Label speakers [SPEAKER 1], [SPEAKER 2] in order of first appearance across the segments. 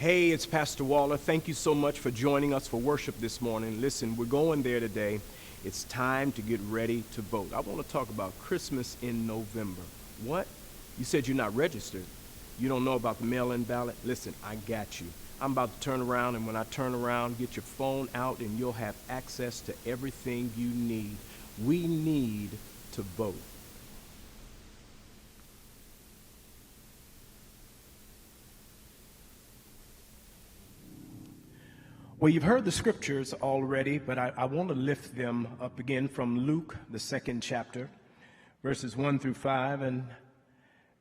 [SPEAKER 1] Hey, it's Pastor Waller. Thank you so much for joining us for worship this morning. Listen, we're going there today. It's time to get ready to vote. I want to talk about Christmas in November. What? You said you're not registered. You don't know about the mail-in ballot? Listen, I got you. I'm about to turn around, and when I turn around, get your phone out, and you'll have access to everything you need. We need to vote. Well, you've heard the scriptures already, but I want to lift them up again from Luke, the 2nd chapter, verses 1 through 5, and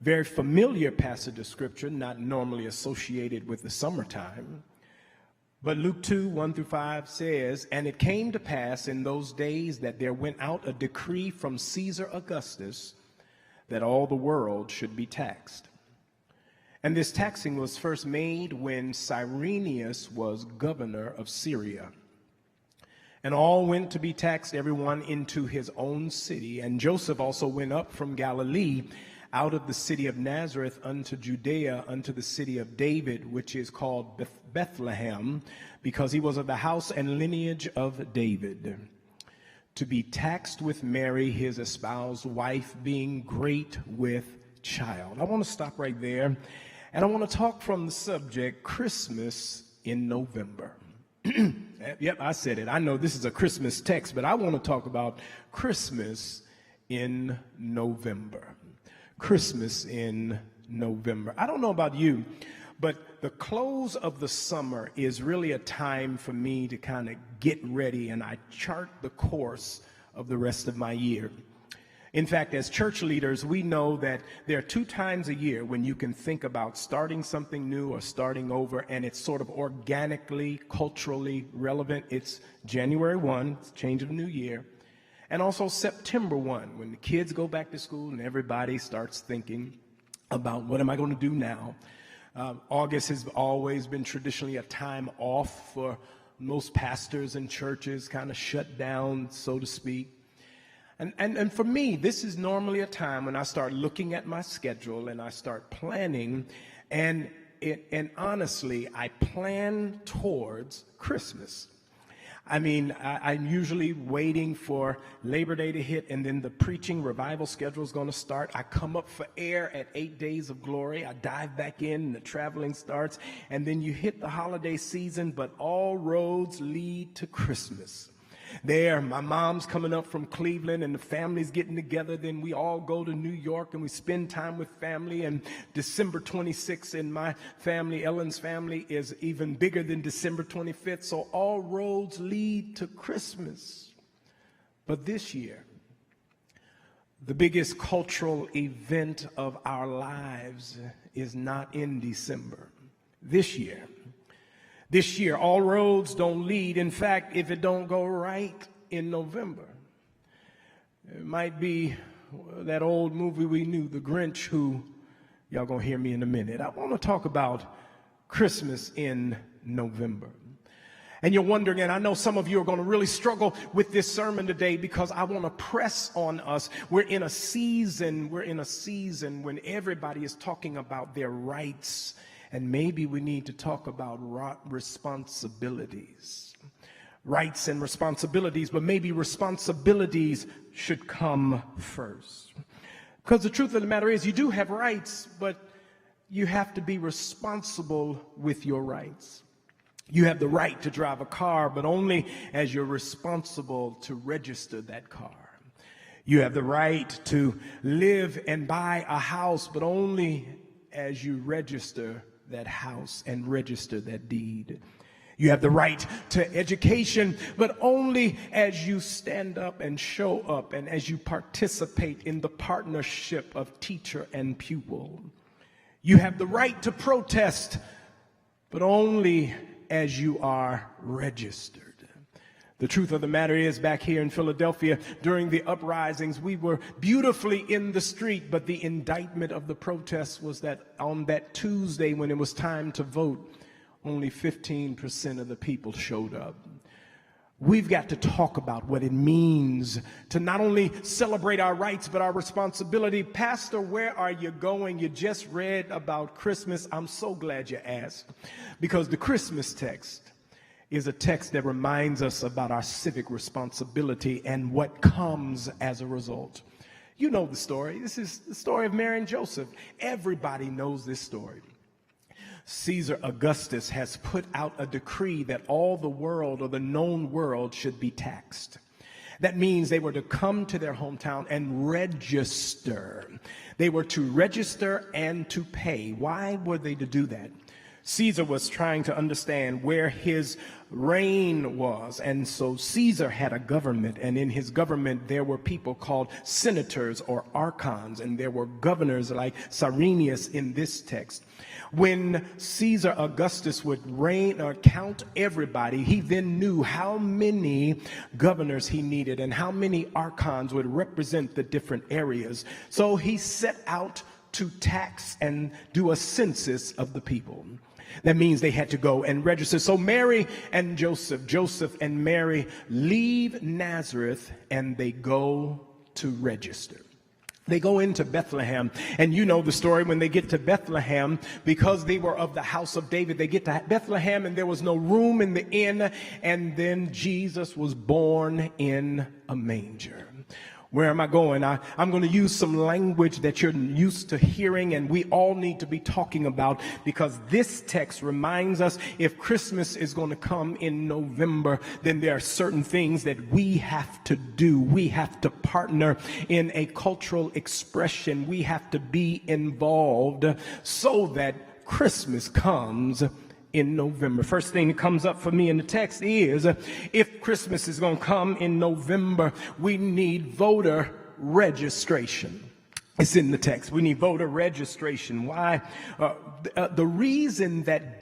[SPEAKER 1] very familiar passage of scripture, not normally associated with the summertime. But Luke 2, 1 through 5 says, "And it came to pass in those days that there went out a decree from Caesar Augustus that all the world should be taxed. And this taxing was first made when Cyrenius was governor of Syria. And all went to be taxed, everyone into his own city. And Joseph also went up from Galilee, out of the city of Nazareth unto Judea, unto the city of David, which is called Bethlehem, because he was of the house and lineage of David, to be taxed with Mary, his espoused wife, being great with child." I want to stop right there. And I want to talk from the subject, Christmas in November. Yep, I said it. I know this is a Christmas text, but I want to talk about Christmas in November. Christmas in November. I don't know about you, but the close of the summer is really a time for me to kind of get ready, and I chart the course of the rest of my year. In fact, as church leaders, we know that there are 2 times a year when you can think about starting something new or starting over, and it's sort of organically, culturally relevant. It's January 1, it's change of the new year, and also September 1, when the kids go back to school and everybody starts thinking about what am I going to do now. August has always been traditionally a time off for most pastors and churches, kind of shut down, so to speak. And for me, this is normally a time when I start looking at my schedule and I start planning, and honestly, I plan towards Christmas. I mean, I'm usually waiting for Labor Day to hit, and then the preaching revival schedule is going to start. I come up for air at 8 Days of Glory. I dive back in, and the traveling starts, and then you hit the holiday season, but all roads lead to Christmas. There, my mom's coming up from Cleveland and the family's getting together. Then we all go to New York and we spend time with family. And December 26th in my family, Ellen's family, is even bigger than December 25th. So all roads lead to Christmas. But this year, the biggest cultural event of our lives is not in December. This year, all roads don't lead. In fact, if it don't go right in November, it might be that old movie we knew, The Grinch, who, y'all gonna hear me in a minute. I want to talk about Christmas in November. And you're wondering, and I know some of you are going to really struggle with this sermon today, because I want to press on us. We're in a season when everybody is talking about their rights. And maybe we need to talk about responsibilities. Rights and responsibilities, but maybe responsibilities should come first. Because the truth of the matter is, you do have rights, but you have to be responsible with your rights. You have the right to drive a car, but only as you're responsible to register that car. You have the right to live and buy a house, but only as you register that house and register that deed. You have the right to education, but only as you stand up and show up and as you participate in the partnership of teacher and pupil. You have the right to protest, but only as you are registered. The truth of the matter is, back here in Philadelphia, during the uprisings, we were beautifully in the street, but the indictment of the protests was that on that Tuesday when it was time to vote, only 15% of the people showed up. we've got to talk about what it means to not only celebrate our rights, but our responsibility. Pastor, where are you going? You just read about Christmas. I'm so glad you asked, because the Christmas text is a text that reminds us about our civic responsibility and what comes as a result. You know the story. This is the story of Mary and Joseph. Everybody knows this story. Caesar Augustus has put out a decree that all the world, or the known world, should be taxed. That means they were to come to their hometown and register. They were to register and to pay. Why were they to do that? Caesar was trying to understand where his reign was, and so Caesar had a government, and in his government there were people called senators or archons, and there were governors like Cyrenius in this text. When Caesar Augustus would reign or count everybody, he then knew how many governors he needed and how many archons would represent the different areas. So he set out to tax and do a census of the people. That means they had to go and register. So Mary and Joseph and Mary leave Nazareth and they go to register. They go into Bethlehem, and you know the story. When they get to Bethlehem, because they were of the house of David, they get to Bethlehem and there was no room in the inn, and then Jesus was born in a manger. Where am I going? I'm going to use some language that you're used to hearing and we all need to be talking about, because this text reminds us if Christmas is going to come in November, then there are certain things that we have to do. We have to partner in a cultural expression. We have to be involved so that Christmas comes in November. First thing that comes up for me in the text is, if Christmas is going to come in November, we need voter registration. It's in the text. We need voter registration. Why? The reason that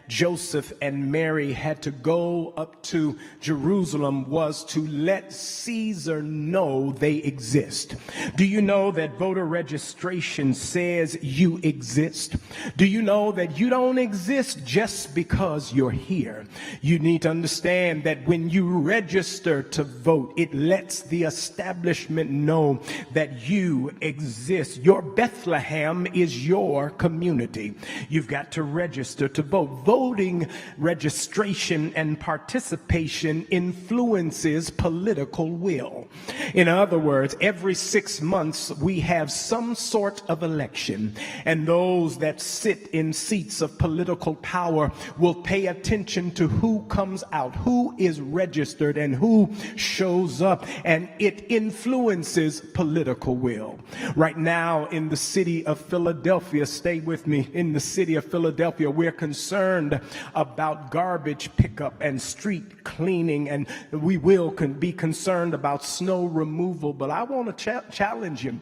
[SPEAKER 1] Joseph and Mary had to go up to Jerusalem was to let Caesar know they exist. Do you know that voter registration says you exist? Do you know that you don't exist just because you're here? You need to understand that when you register to vote, it lets the establishment know that you exist. Your Bethlehem is your community. You've got to register to vote. Voting registration and participation influences political will. In other words, every 6 months we have some sort of election, and those that sit in seats of political power will pay attention to who comes out, who is registered, and who shows up, and it influences political will. Right now in the city of Philadelphia, stay with me, in the city of Philadelphia, we're concerned about garbage pickup and street cleaning, and we will be concerned about snow removal. But I want to challenge you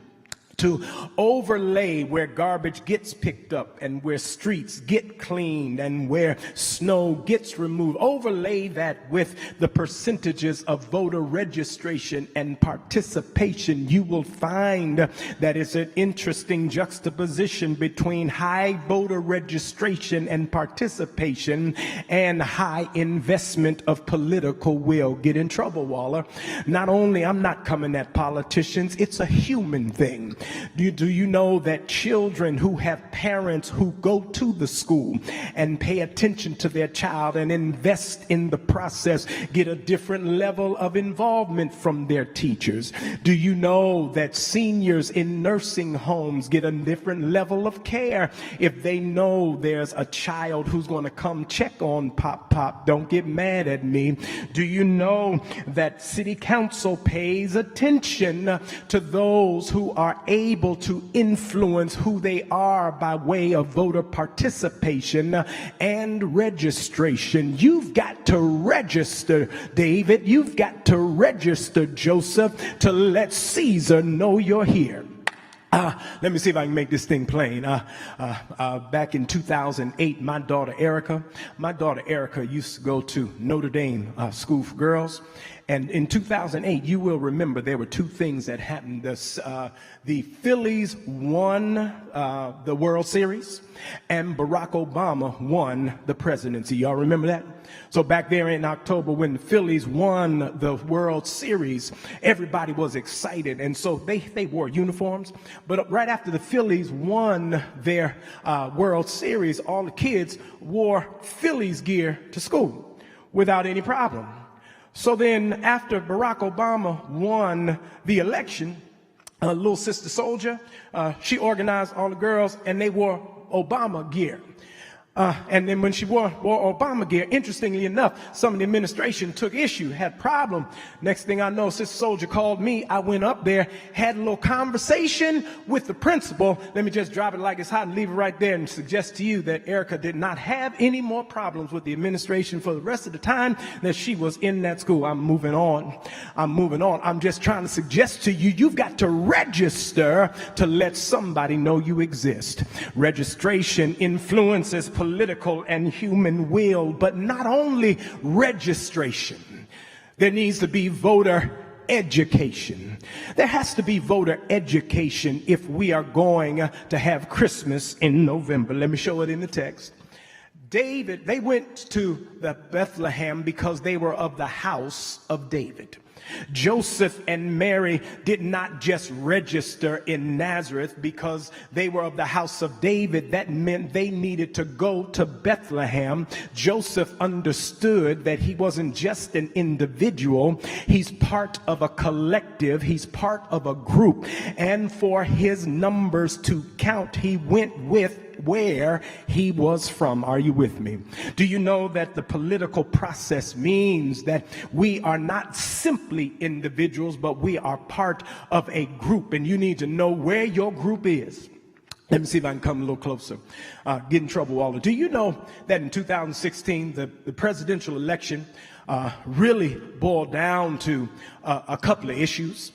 [SPEAKER 1] to overlay where garbage gets picked up and where streets get cleaned and where snow gets removed. Overlay that with the percentages of voter registration and participation. You will find that it's an interesting juxtaposition between high voter registration and participation and high investment of political will. Get in trouble, Waller. Not only, I'm not coming at politicians, it's a human thing. Do you know that children who have parents who go to the school and pay attention to their child and invest in the process get a different level of involvement from their teachers? Do you know that seniors in nursing homes get a different level of care if they know there's a child who's going to come check on Pop? Don't get mad at me. Do you know that city council pays attention to those who are able to influence who they are by way of voter participation and registration? You've got to register, David. You've got to register, Joseph, to let Caesar know you're here. Let me see if I can make this thing plain. Back in 2008, my daughter Erica used to go to Notre Dame School for Girls. And in 2008, you will remember there were two things that happened. The Phillies won the World Series, and Barack Obama won the presidency. Y'all remember that? So back there in October, when the Phillies won the World Series, everybody was excited. And so they wore uniforms. But right after the Phillies won their World Series, all the kids wore Phillies gear to school without any problem. So then after Barack Obama won the election, little sister soldier, she organized all the girls and they wore Obama gear. And then when she wore Obama gear, interestingly enough, some of the administration took issue, had problem. Next thing I know, Sister Soldier called me. I went up there, had a little conversation with the principal. Let me just drop it like it's hot and leave it right there and suggest to you that Erica did not have any more problems with the administration for the rest of the time that she was in that school. I'm moving on. I'm just trying to suggest to you, you've got to register to let somebody know you exist. Registration influences political and human will, but not only registration. There needs to be voter education. There has to be voter education if we are going to have Christmas in November. Let me show it in the text. David, they went to the Bethlehem because they were of the house of David. Joseph and Mary did not just register in Nazareth because they were of the house of David. That meant they needed to go to Bethlehem. Joseph understood that he wasn't just an individual. He's part of a collective. He's part of a group. And for his numbers to count, he went with where he was from. Are you with me? Do you know that the political process means that we are not simply individuals, but we are part of a group, and you need to know where your group is. Let me see if I can come a little closer. Get in trouble, Walter. Do you know that in 2016, the presidential election really boiled down to a couple of issues?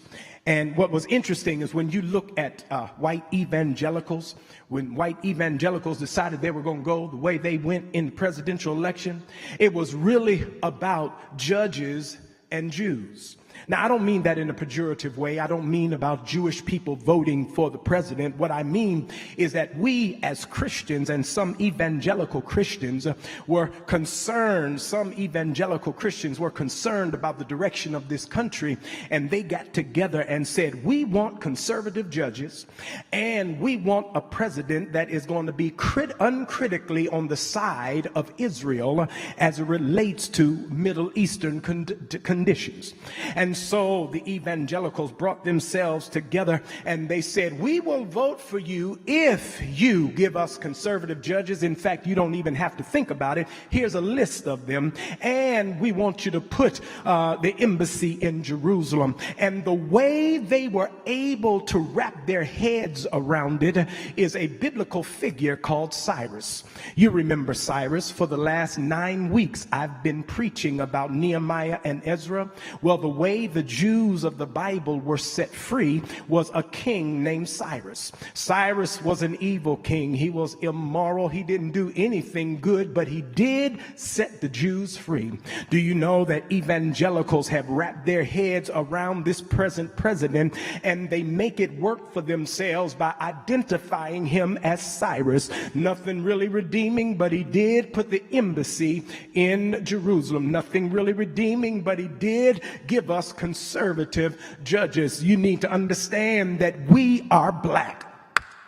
[SPEAKER 1] And what was interesting is when you look at white evangelicals, when white evangelicals decided they were going to go the way they went in the presidential election, it was really about judges and Jews. Now, I don't mean that in a pejorative way. I don't mean about Jewish people voting for the president. What I mean is that we as Christians and some evangelical Christians were concerned. Some evangelical Christians were concerned about the direction of this country. And they got together and said, we want conservative judges and we want a president that is going to be uncritically on the side of Israel as it relates to Middle Eastern conditions. And so the evangelicals brought themselves together and they said, we will vote for you if you give us conservative judges. In fact, you don't even have to think about it. Here's a list of them. And we want you to put the embassy in Jerusalem. And the way they were able to wrap their heads around it is a biblical figure called Cyrus. You remember Cyrus. For the last 9 weeks, I've been preaching about Nehemiah and Ezra. Well, the way the Jews of the Bible were set free was a king named Cyrus. Cyrus was an evil king. He was immoral. He didn't do anything good, but he did set the Jews free. Do you know that evangelicals have wrapped their heads around this present president and they make it work for themselves by identifying him as Cyrus? Nothing really redeeming, but he did put the embassy in Jerusalem. Nothing really redeeming, but he did give us conservative judges. You need to understand that we are black.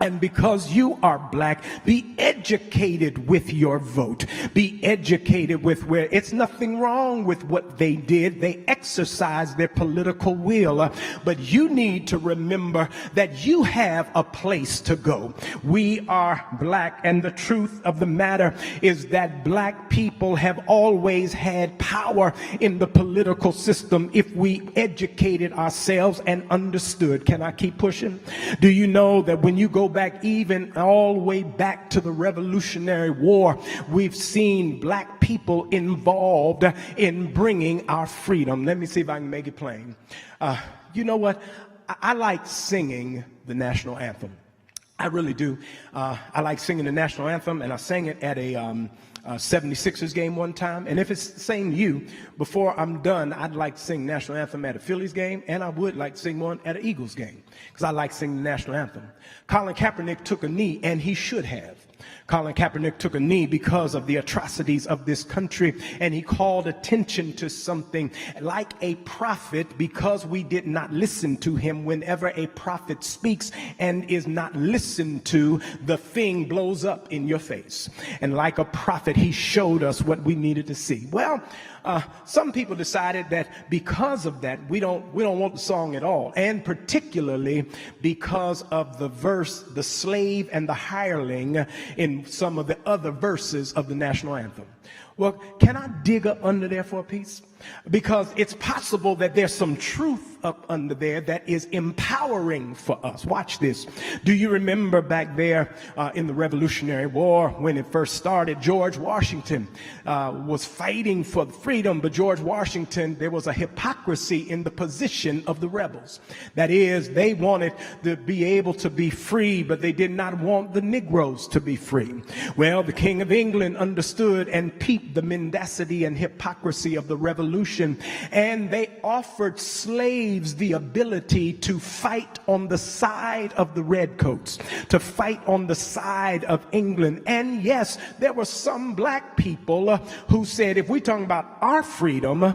[SPEAKER 1] And because you are black, be educated with your vote. Be educated with where it's nothing wrong with what they did. They exercised their political will. But you need to remember that you have a place to go. We are black, and the truth of the matter is that black people have always had power in the political system if we educated ourselves and understood. Can I keep pushing? Do you know that when you go back even all the way back to the Revolutionary War, we've seen black people involved in bringing our freedom? Let me see if I can make it plain. You know what? I like singing the national anthem. I really do. I like singing the national anthem, and I sang it at a 76ers game one time. And if it's the same to you, before I'm done, I'd like to sing national anthem at a Phillies game, and I would like to sing one at an Eagles game, because I like singing the national anthem. Colin Kaepernick took a knee, and he should have. Colin Kaepernick took a knee because of the atrocities of this country, and he called attention to something like a prophet, because we did not listen to him. Whenever a prophet speaks and is not listened to, the thing blows up in your face. And like a prophet, he showed us what we needed to see. Well, some people decided that because of that, we don't want the song at all, and particularly because of the verse, the slave and the hireling, in some of the other verses of the national anthem. Well, can I dig up under there for a piece? Because it's possible that there's some truth up under there that is empowering for us. Watch this. Do you remember back there in the Revolutionary War, when it first started, George Washington was fighting for freedom, but George Washington, there was a hypocrisy in the position of the rebels. That is, they wanted to be able to be free, but they did not want the Negroes to be free. Well, the King of England understood and peeped the mendacity and hypocrisy of the revolution, and they offered slaves the ability to fight on the side of the redcoats, to fight on the side of England. And yes, there were some black people who said, if we're talking about our freedom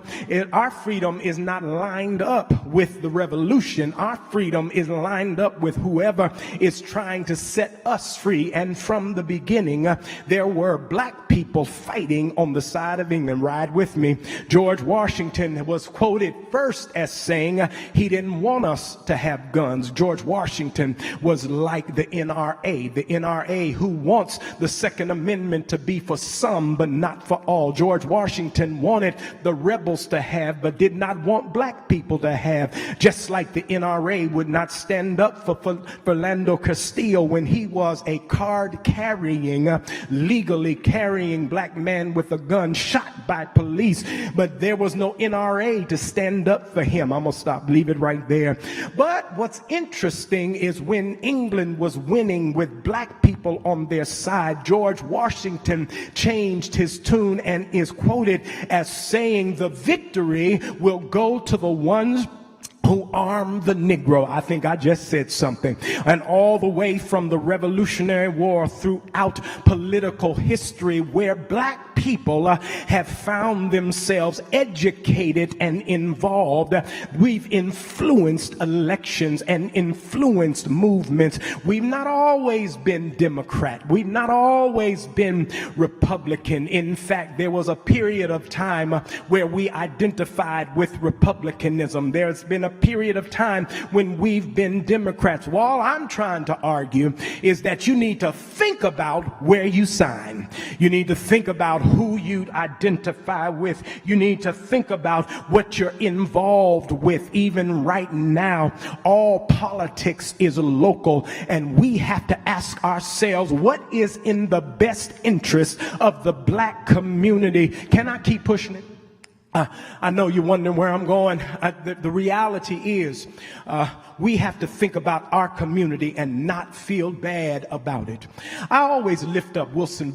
[SPEAKER 1] is not lined up with the revolution. Our freedom is lined up with whoever is trying to set us free. And from the beginning, there were black people fighting on the side of England. Ride with me. George Washington was quoted first as saying he didn't want us to have guns. George Washington was like the NRA who wants the Second Amendment to be for some but not for all. George Washington wanted the rebels to have but did not want black people to have, just like the NRA would not stand up for Philando Castile when he was a card-carrying, legally carrying black man with a gun shot by police, but there was no NRA to stand up for him. I'm gonna stop, leave it right there. But what's interesting is when England was winning with black people on their side, George Washington changed his tune and is quoted as saying, the victory will go to the ones who armed the Negro. I think I just said something. And all the way from the Revolutionary War throughout political history, where black people have found themselves educated and involved, we've influenced elections and influenced movements. We've not always been Democrat. We've not always been Republican. In fact, there was a period of time where we identified with Republicanism. There's been a period of time when we've been Democrats. Well, all I'm trying to argue is that you need to think about where you sign. You need to think about who you identify with. You need to think about what you're involved with. Even right now, all politics is local, and we have to ask ourselves, what is in the best interest of the black community? Can I keep pushing it? I know you're wondering where I'm going. The reality is we have to think about our community and not feel bad about it. I always lift up Wilson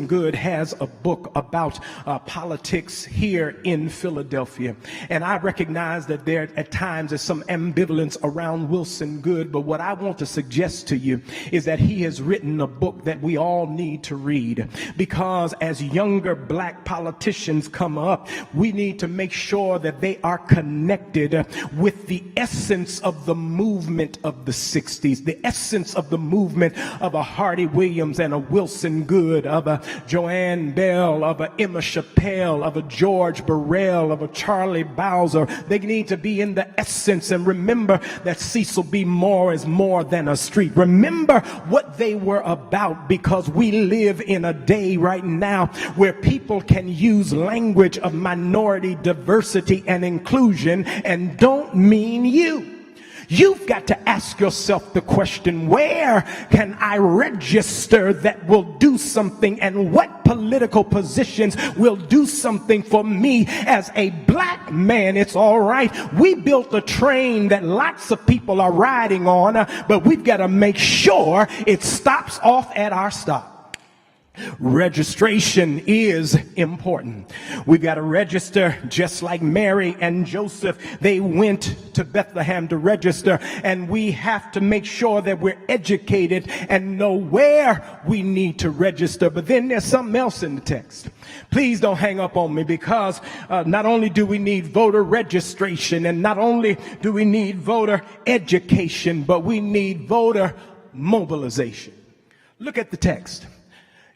[SPEAKER 1] Good has a book about politics here in Philadelphia. And I recognize that there at times is some ambivalence around Wilson Good. But what I want to suggest to you is that he has written a book that we all need to read. Because as younger black politicians come up, we need to make sure that they are connected with the essence of the movement of the 60s, the essence of the movement of a Hardy Williams and a Wilson Good, of a Joanne Bell, of a Emma Chappelle, of a George Burrell, of a Charlie Bowser. They need to be in the essence. And remember that Cecil B. Moore is more than a street. Remember what they were about, because we live in a day right now where people can use language of minority, diversity, and inclusion and don't mean you. You've got to ask yourself the question, where can I register that will do something, and what political positions will do something for me as a black man? It's all right. We built a train that lots of people are riding on, but we've got to make sure it stops off at our stop. Registration is important. We've got to register just like Mary and Joseph. They went to Bethlehem to register, and we have to make sure that we're educated and know where we need to register. But then there's something else in the text. Please don't hang up on me, because not only do we need voter registration, and not only do we need voter education, but we need voter mobilization. Look at the text.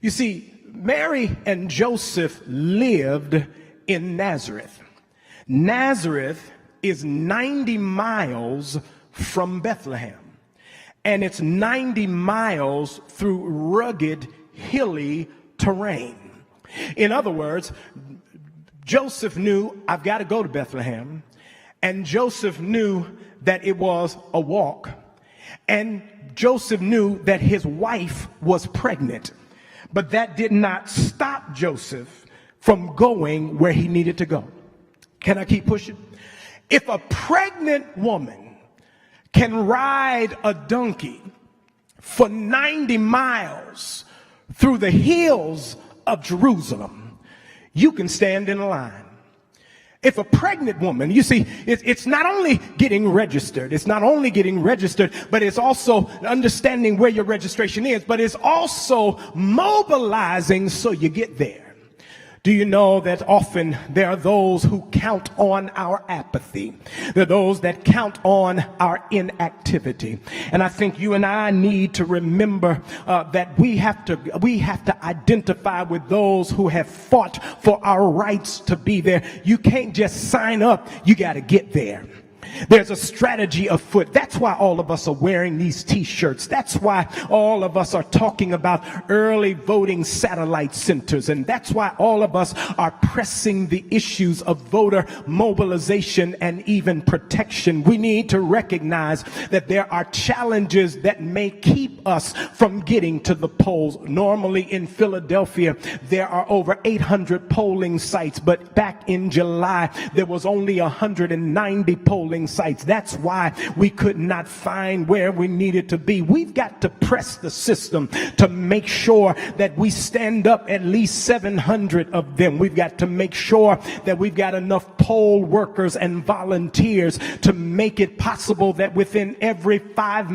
[SPEAKER 1] You see, Mary and Joseph lived in Nazareth. Nazareth is 90 miles from Bethlehem, and it's 90 miles through rugged, hilly terrain. In other words, Joseph knew, I've got to go to Bethlehem, and Joseph knew that it was a walk, and Joseph knew that his wife was pregnant. But that did not stop Joseph from going where he needed to go. Can I keep pushing? If a pregnant woman can ride a donkey for 90 miles through the hills of Jerusalem, you can stand in line. If a pregnant woman, you see, it's not only getting registered, but it's also understanding where your registration is, but it's also mobilizing so you get there. Do you know that often there are those who count on our apathy? There are those that count on our inactivity. And I think you and I need to remember that we have to identify with those who have fought for our rights to be there. You can't just sign up, you got to get there. There's a strategy afoot. That's why all of us are wearing these t-shirts. That's why all of us are talking about early voting satellite centers. And that's why all of us are pressing the issues of voter mobilization and even protection. We need to recognize that there are challenges that may keep us from getting to the polls. Normally in Philadelphia, there are over 800 polling sites, but back in July, there was only 190 polling sites. That's why we could not find where we needed to be. We've got to press the system to make sure that we stand up at least 700 of them. We've got to make sure that we've got enough poll workers and volunteers to make it possible that within every 5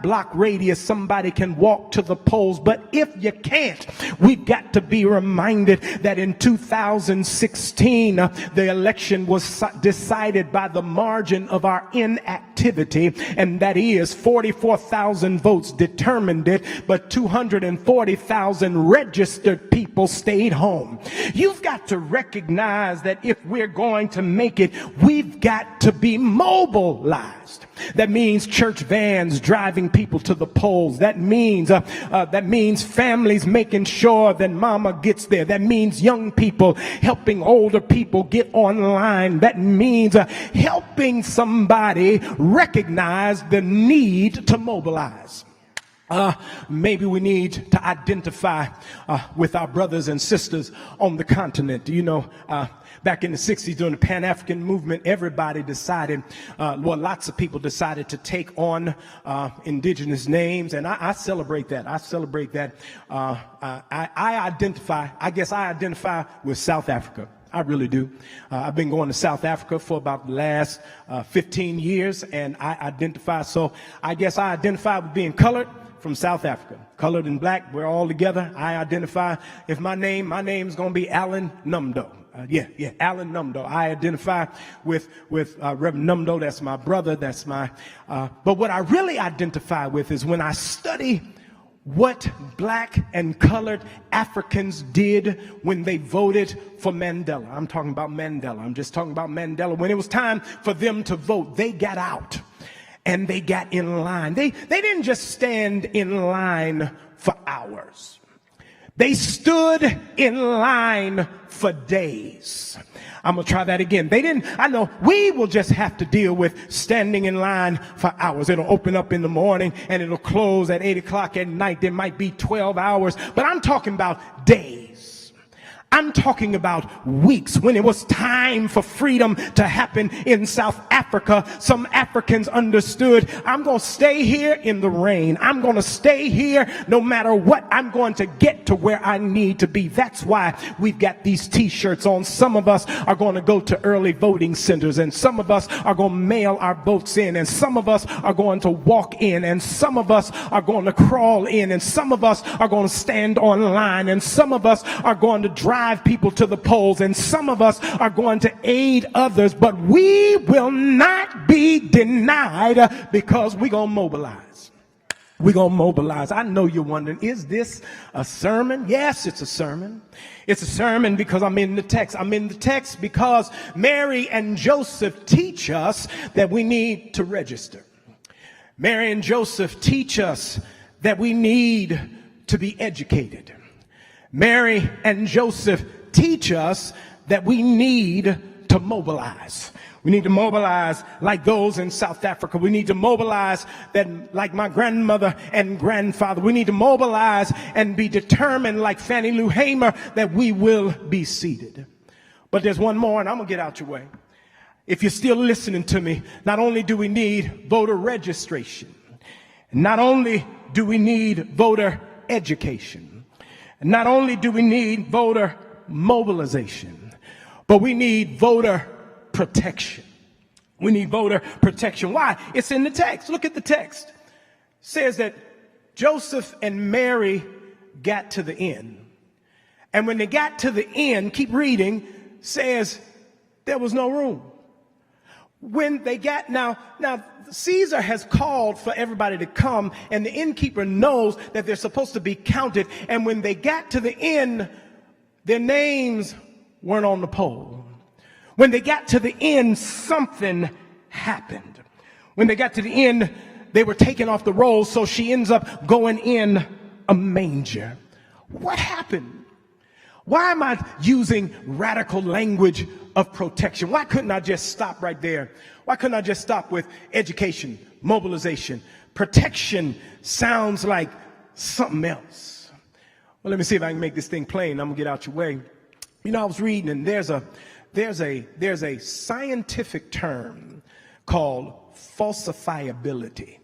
[SPEAKER 1] block radius, somebody can walk to the polls. But if you can't, we've got to be reminded that in 2016, the election was decided by the margin of our inactivity, and that is 44,000 votes determined it, but 240,000 registered people stayed home. You've got to recognize that if we're going to make it, we've got to be mobilized. That means church vans driving people to the polls. That means families making sure that mama gets there. That means young people helping older people get online. That means helping somebody recognize the need to mobilize. Maybe we need to identify with our brothers and sisters on the continent. You know, back in the 60s during the Pan-African movement, everybody decided, lots of people decided to take on indigenous names, and I celebrate that. I identify with South Africa. I really do. I've been going to South Africa for about the last 15 years, and I identify with being colored from South Africa. Colored and black, we're all together. I identify, if my name's going to be Alan Numdo. Alan Numdo. I identify with Reverend Numdo. That's my brother. That's my, but what I really identify with is when I study what black and colored Africans did when they voted for Mandela. I'm talking about Mandela. I'm just talking about Mandela. When it was time for them to vote, they got out and they got in line. They didn't just stand in line for hours. They stood in line for days. I'm going to try that again. I know we will just have to deal with standing in line for hours. It'll open up in the morning and it'll close at 8 o'clock at night. There might be 12 hours, but I'm talking about days. I'm talking about weeks. When it was time for freedom to happen in South Africa, some Africans understood, I'm going to stay here in the rain. I'm going to stay here no matter what. I'm going to get to where I need to be. That's why we've got these t-shirts on. Some of us are going to go to early voting centers, and some of us are going to mail our votes in, and some of us are going to walk in, and some of us are going to crawl in, and some of us are going to stand online, and some of us are going to drive people to the polls, and some of us are going to aid others, but we will not be denied because we're going to mobilize. We're going to mobilize. I know you're wondering, is this a sermon? Yes, it's a sermon. It's a sermon because I'm in the text. I'm in the text because Mary and Joseph teach us that we need to register. Mary and Joseph teach us that we need to be educated. Mary and Joseph teach us that we need to mobilize. We need to mobilize like those in South Africa. We need to mobilize that like my grandmother and grandfather. We need to mobilize and be determined like Fannie Lou Hamer that we will be seated. But there's one more, and I'm going to get out your way. If you're still listening to me, not only do we need voter registration, not only do we need voter education, not only do we need voter mobilization, but we need voter protection. We need voter protection. Why? It's in the text. Look at the text. It says that Joseph and Mary got to the end. And when they got to the end, keep reading, says there was no room. When they got, now Caesar has called for everybody to come, and the innkeeper knows that they're supposed to be counted. And when they got to the end, their names weren't on the poll. When they got to the end, something happened. When they got to the end, they were taken off the roll, so she ends up going in a manger. What happened? Why am I using radical language of protection? Why couldn't I just stop right there? Why couldn't I just stop with education, mobilization? Protection sounds like something else. Well, let me see if I can make this thing plain. I'm gonna get out your way. You know, I was reading, and there's a scientific term called falsifiability.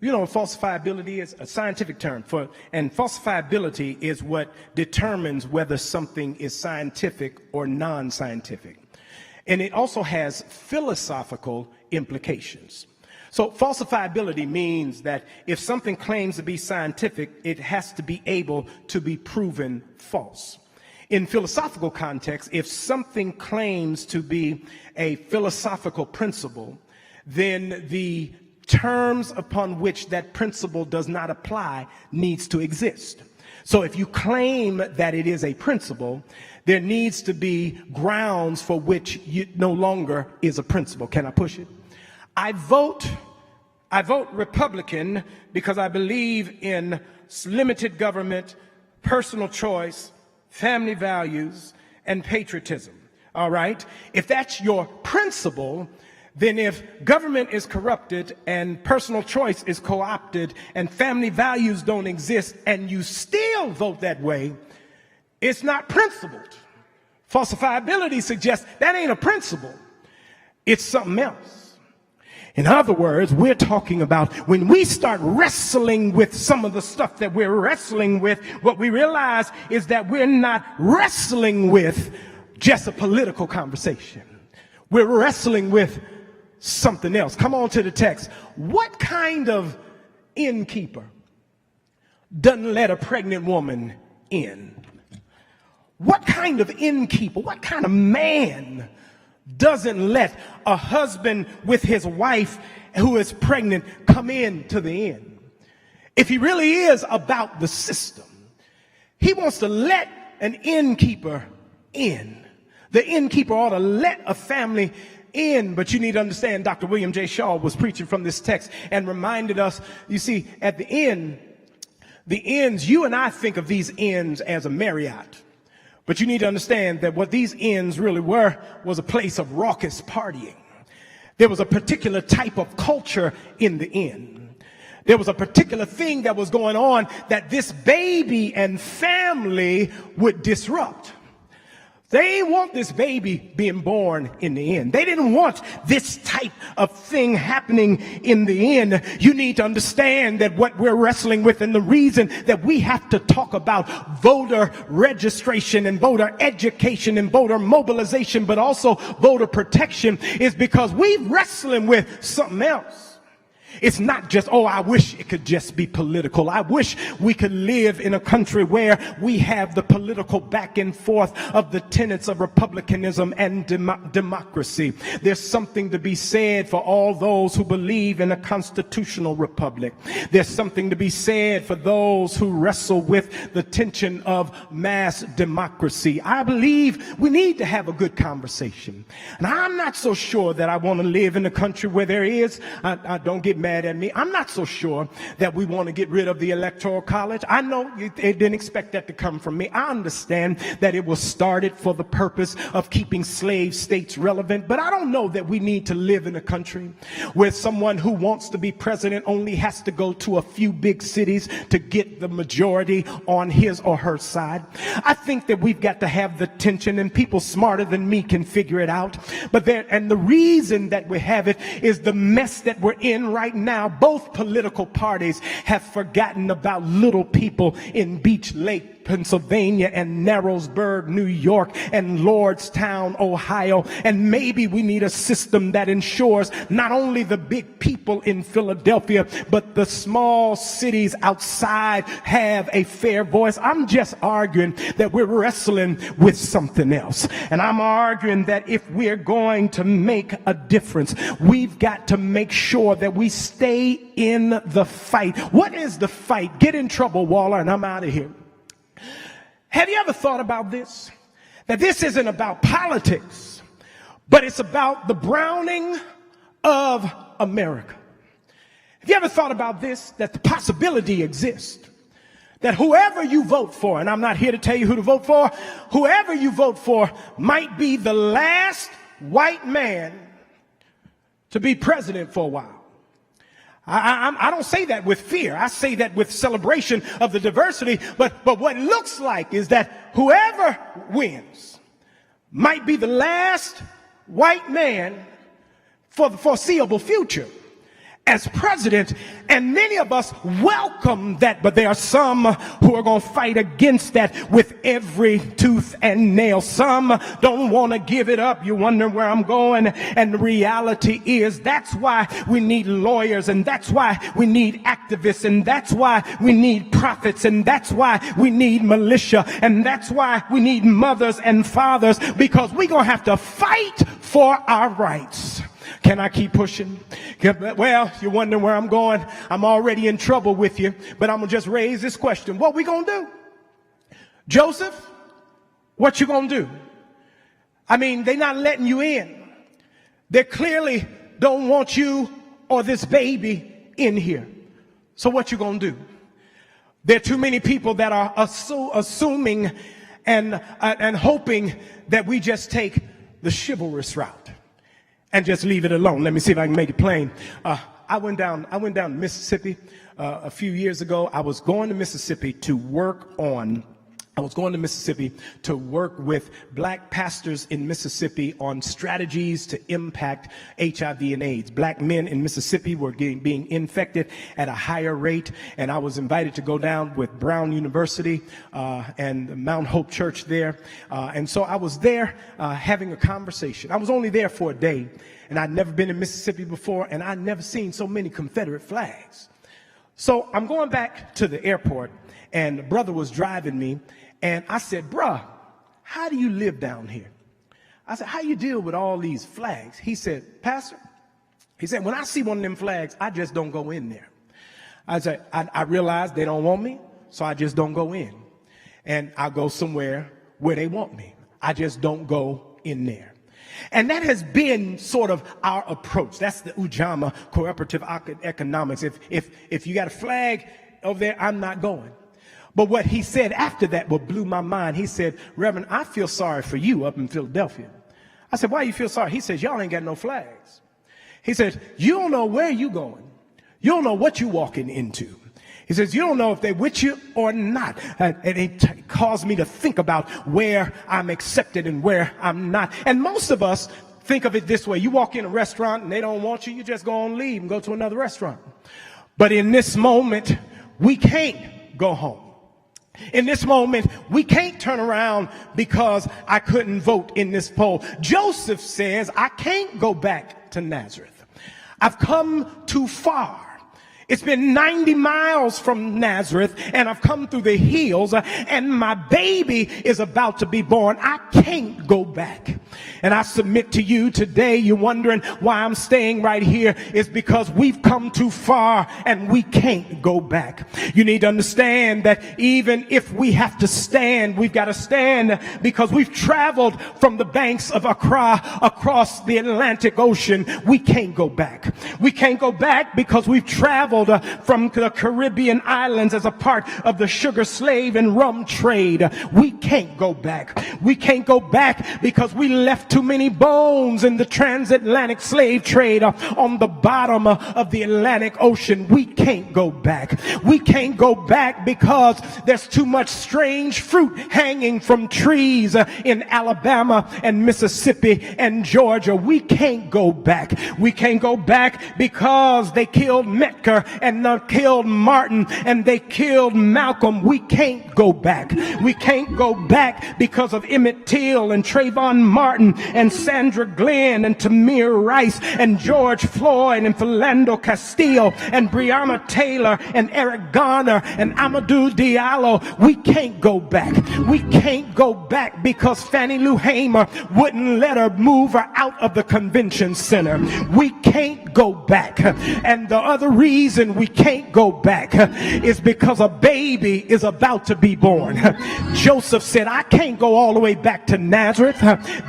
[SPEAKER 1] You know what falsifiability is? A scientific term and falsifiability is what determines whether something is scientific or non-scientific. And it also has philosophical implications. So falsifiability means that if something claims to be scientific, it has to be able to be proven false. In philosophical context, if something claims to be a philosophical principle, then the terms upon which that principle does not apply needs to exist. So if you claim that it is a principle, there needs to be grounds for which it no longer is a principle. Can I push it? I vote Republican because I believe in limited government, personal choice, family values, and patriotism. All right? If that's your principle, then if government is corrupted and personal choice is co-opted and family values don't exist and you still vote that way, it's not principled. Falsifiability suggests that ain't a principle. It's something else. In other words, we're talking about when we start wrestling with some of the stuff that we're wrestling with, what we realize is that we're not wrestling with just a political conversation. We're wrestling with something else. Come on to the text. What kind of innkeeper doesn't let a pregnant woman in? What kind of innkeeper, what kind of man doesn't let a husband with his wife who is pregnant come in to the inn? If he really is about the system, he wants to let an innkeeper in. The innkeeper ought to let a family in, but you need to understand, Dr. William J. Shaw was preaching from this text and reminded us, you see, at the end, The inns, you and I think of these inns as a Marriott. But you need to understand that what these inns really were was a place of raucous partying. There was a particular type of culture in the inn. There was a particular thing that was going on that this baby and family would disrupt. They didn't want this baby being born in the inn. They didn't want this type of thing happening in the inn. You need to understand that what we're wrestling with, and the reason that we have to talk about voter registration and voter education and voter mobilization, but also voter protection, is because we're wrestling with something else. It's not just, oh, I wish it could just be political. I wish we could live in a country where we have the political back and forth of the tenets of republicanism and democracy. There's something to be said for all those who believe in a constitutional republic. There's something to be said for those who wrestle with the tension of mass democracy. I believe we need to have a good conversation. And I'm not so sure that I want to live in a country where there is, I don't get mad at me, I'm not so sure that we want to get rid of the Electoral College. I know you didn't expect that to come from me. I understand that it was started for the purpose of keeping slave states relevant, but I don't know that we need to live in a country where someone who wants to be president only has to go to a few big cities to get the majority on his or her side. I think that we've got to have the tension, and people smarter than me can figure it out. And the reason that we have it is the mess that we're in right now. Both political parties have forgotten about little people in Beach Lake, Pennsylvania, and Narrowsburg, New York, and Lordstown, Ohio. And maybe we need a system that ensures not only the big people in Philadelphia, but the small cities outside have a fair voice. I'm just arguing that we're wrestling with something else. And I'm arguing that if we're going to make a difference, we've got to make sure that we stay in the fight. What is the fight? Get in trouble, Waller, and I'm out of here. Have you ever thought about this? That this isn't about politics, but it's about the browning of America. Have you ever thought about this? That the possibility exists that whoever you vote for, and I'm not here to tell you who to vote for, whoever you vote for might be the last white man to be president for a while. I don't say that with fear. I say that with celebration of the diversity. But what it looks like is that whoever wins might be the last white man for the foreseeable future as president, and many of us welcome that, but there are some who are going to fight against that with every tooth and nail. Some don't want to give it up. You wonder where I'm going, and the reality is that's why we need lawyers, and that's why we need activists, and that's why we need prophets, and that's why we need militia, and that's why we need mothers and fathers, because we're going to have to fight for our rights. Can I keep pushing? Well, you're wondering where I'm going. I'm already in trouble with you, but I'm going to just raise this question. What we going to do? Joseph, what you going to do? I mean, they're not letting you in. They clearly don't want you or this baby in here. So what you going to do? There are too many people that are assuming and hoping that we just take the chivalrous route and just leave it alone. Let me see if I can make it plain. I went down to Mississippi a few years ago. I was going to Mississippi to work with black pastors in Mississippi on strategies to impact HIV and AIDS. Black men in Mississippi were being infected at a higher rate, and I was invited to go down with Brown University and Mount Hope Church there. And so I was there having a conversation. I was only there for a day, and I'd never been in Mississippi before, and I'd never seen so many Confederate flags. So I'm going back to the airport, and the brother was driving me. And I said, bruh, how do you live down here? I said, how you deal with all these flags? He said, Pastor, he said, when I see one of them flags, I just don't go in there. I said, I realize they don't want me, so I just don't go in. And I go somewhere where they want me. I just don't go in there. And that has been sort of our approach. That's the Ujamaa cooperative economics. If you got a flag, over there, I'm not going. But what he said after that what blew my mind. He said, Reverend, I feel sorry for you up in Philadelphia. I said, why you feel sorry? He says, y'all ain't got no flags. He said, you don't know where you going. You don't know what you walking into. He says, you don't know if they're with you or not. And it caused me to think about where I'm accepted and where I'm not. And most of us think of it this way. You walk in a restaurant and they don't want you. You just go on leave and go to another restaurant. But in this moment, we can't go home. In this moment, we can't turn around because I couldn't vote in this poll. Joseph says, I can't go back to Nazareth. I've come too far. It's been 90 miles from Nazareth, and I've come through the hills, and my baby is about to be born. I can't go back. And I submit to you today, you're wondering why I'm staying right here. It's because we've come too far, and we can't go back. You need to understand that even if we have to stand, we've got to stand because we've traveled from the banks of Accra across the Atlantic Ocean. We can't go back. We can't go back because we've traveled from the Caribbean islands as a part of the sugar slave and rum trade. We can't go back. We can't go back because we left too many bones in the transatlantic slave trade on the bottom of the Atlantic Ocean. We can't go back. We can't go back because there's too much strange fruit hanging from trees in Alabama and Mississippi and Georgia. We can't go back. We can't go back because they killed Metcalfe and killed Martin and they killed Malcolm. We can't go back. We can't go back because of Emmett Till and Trayvon Martin and Sandra Glenn and Tamir Rice and George Floyd and Philando Castillo and Breonna Taylor and Eric Garner and Amadou Diallo. We can't go back. We can't go back because Fannie Lou Hamer wouldn't let her move her out of the convention center. We can't go back. And the other reason we can't go back is because a baby is about to be born. Joseph said, I can't go all the way back to Nazareth.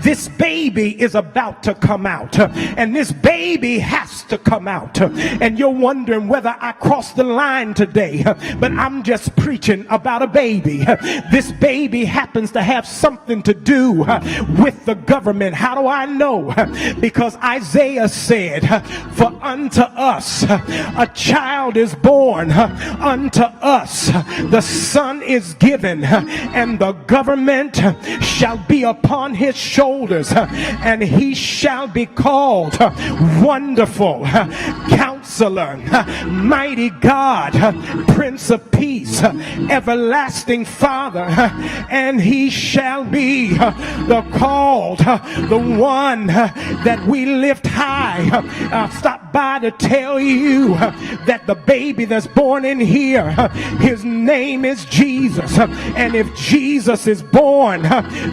[SPEAKER 1] This baby is about to come out, and this baby has to come out. And you're wondering whether I crossed the line today, but I'm just preaching about a baby. This baby happens to have something to do with the government. How do I know? Because Isaiah said, for unto us a child is born, unto us the son is given, and the government shall be upon his shoulders, and he shall be called Wonderful Counselor, Mighty God, Prince of Peace, Everlasting Father, and he shall be called the one that we lift high. Stop by to tell you that the baby that's born in here, his name is Jesus. And if Jesus is born,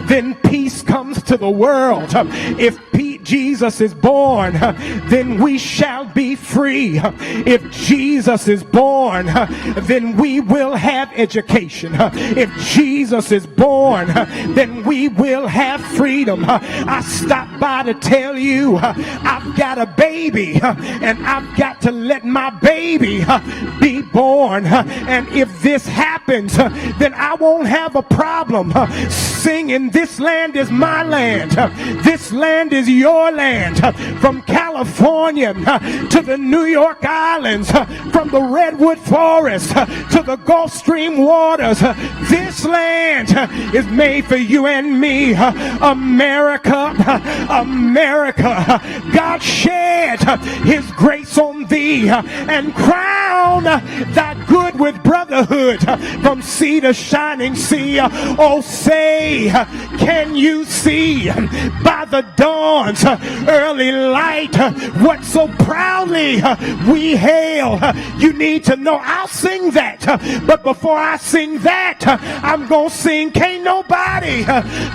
[SPEAKER 1] then peace comes to the world. If Jesus is born, then we shall be free. If Jesus is born, then we will have education. If Jesus is born, then we will have freedom. I stopped by to tell you I've got a baby, and I've got to let my baby be born. And if this happens, then I won't have a problem singing, this land is my land, this land is your land. From California to the New York Islands, from the Redwood Forest to the Gulf Stream waters, this land is made for you and me. America, America, God shed his grace on thee and crown thy good with brotherhood from sea to shining sea. Oh, say, can you see by the dawn's early light what so proudly we hail? You need to know. I'll sing that, but before I sing that, I'm gonna sing, can't nobody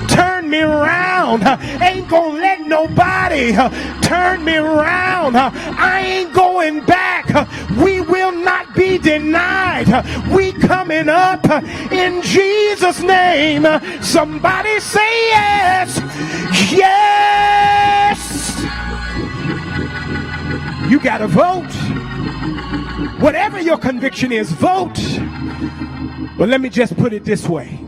[SPEAKER 1] turn me around. Ain't gonna let nobody turn me around. I ain't going back. We will not be denied. We coming up in Jesus' name. Somebody say yes. Yes. You gotta vote. Whatever your conviction is, vote. But let me just put it this way.